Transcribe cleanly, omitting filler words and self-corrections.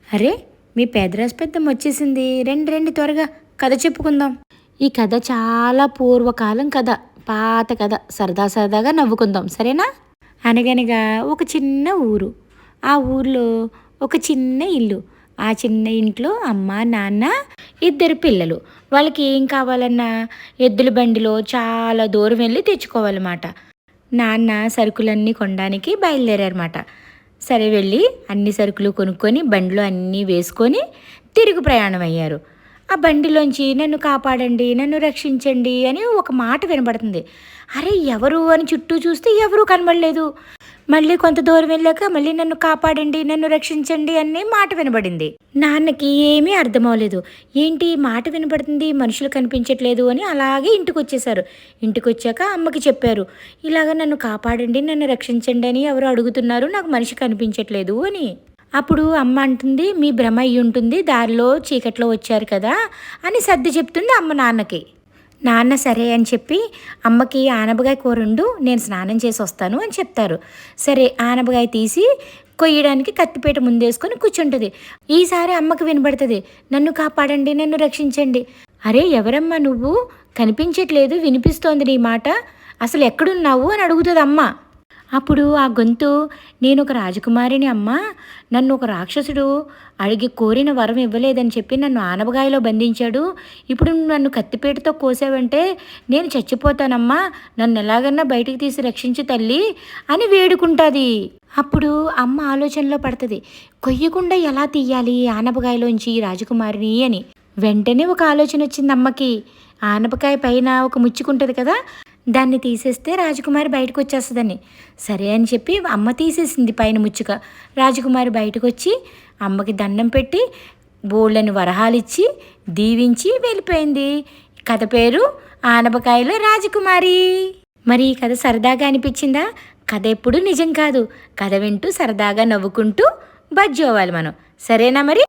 అరే, మీ పేదరాశి పెద్దమ్మ వచ్చేసింది. రండి రండి, త్వరగా కథ చెప్పుకుందాం. ఈ కథ చాలా పూర్వకాలం కథ, పాత కథ. సరదా సరదాగా నవ్వుకుందాం, సరేనా? అనగనగా ఒక చిన్న ఊరు. ఆ ఊర్లో ఒక చిన్న ఇల్లు. ఆ చిన్న ఇంట్లో అమ్మ, నాన్న, ఇద్దరు పిల్లలు. వాళ్ళకి ఏం కావాలన్నా ఎద్దుల బండిలో చాలా దూరం వెళ్ళి తెచ్చుకోవాలన్నమాట. నాన్న సరుకులన్నీ కొనడానికి బయలుదేరారన్నమాట. సరే వెళ్ళి అన్ని సరుకులు కొనుక్కొని బండిలో అన్నీ వేసుకొని తిరుగు ప్రయాణం అయ్యారు. ఆ బండిలోంచి నన్ను కాపాడండి, నన్ను రక్షించండి అని ఒక మాట వినబడుతుంది. అరే, ఎవరు అని చుట్టూ చూస్తే ఎవరూ కనబడలేదు. మళ్ళీ కొంత దూరం వెళ్ళాక మళ్ళీ నన్ను కాపాడండి, నన్ను రక్షించండి అనే మాట వినబడింది. నాన్నకి ఏమీ అర్థమవలేదు. ఏంటి మాట వినబడుతుంది, మనుషులు కనిపించట్లేదు అని అలాగే ఇంటికి వచ్చేసారు. ఇంటికి వచ్చాక అమ్మకి చెప్పారు, ఇలాగ నన్ను కాపాడండి, నన్ను రక్షించండి అని ఎవరు అడుగుతున్నారు, నాకు మనిషి కనిపించట్లేదు అని. అప్పుడు అమ్మ అంటుంది, మీ భ్రమ అయ్యి ఉంటుంది, దారిలో చీకట్లో వచ్చారు కదా అని సర్ది చెప్తుంది అమ్మ నాన్నకి. నాన్న సరే అని చెప్పి అమ్మకి ఆనపకాయ కూర వండు, నేను స్నానం చేసి వస్తాను అని చెప్తారు. సరే ఆనపకాయ తీసి కొయ్యడానికి కత్తిపీట ముందేసుకొని కూర్చుంటుంది. ఈసారి అమ్మకి వినబడుతుంది, నన్ను కాపాడండి, నన్ను రక్షించండి. అరే, ఎవరమ్మా నువ్వు, కనిపించట్లేదు, వినిపిస్తోంది నీ మాట, అసలు ఎక్కడున్నావు అని అడుగుతుంది అమ్మ. అప్పుడు ఆ గొంతు, నేను ఒక రాజకుమారిని అమ్మ, నన్ను ఒక రాక్షసుడు అడిగి కోరిన వరం ఇవ్వలేదని చెప్పి నన్ను ఆనపకాయలో బంధించాడు. ఇప్పుడు నన్ను కత్తిపీటతో కోసావంటే నేను చచ్చిపోతానమ్మా, నన్ను ఎలాగన్నా బయటికి తీసి రక్షించు తల్లి అని వేడుకుంటుంది. అప్పుడు అమ్మ ఆలోచనలో పడుతుంది, కొయ్యకుండా ఎలా తీయాలి ఆనపకాయలోంచి రాజకుమారిని అని. వెంటనే ఒక ఆలోచన వచ్చింది అమ్మకి. ఆనపకాయ పైన ఒక ముచ్చుకుంటుంది కదా, దాన్ని తీసేస్తే రాజకుమారి బయటకు వచ్చేస్తుందని. సరే అని చెప్పి అమ్మ తీసేసింది పైన ముచ్చుక. రాజకుమారి బయటకు వచ్చి అమ్మకి దండం పెట్టి బోళ్ళని వరహాలిచ్చి దీవించి వెళ్ళిపోయింది. కథ పేరు ఆనపకాయలో రాజకుమారి. మరి ఈ కథ సరదాగా అనిపించిందా? కథ ఎప్పుడు నిజం కాదు. కథ వింటూ సరదాగా నవ్వుకుంటూ బజ్జోవాలి మనం, సరేనా మరి?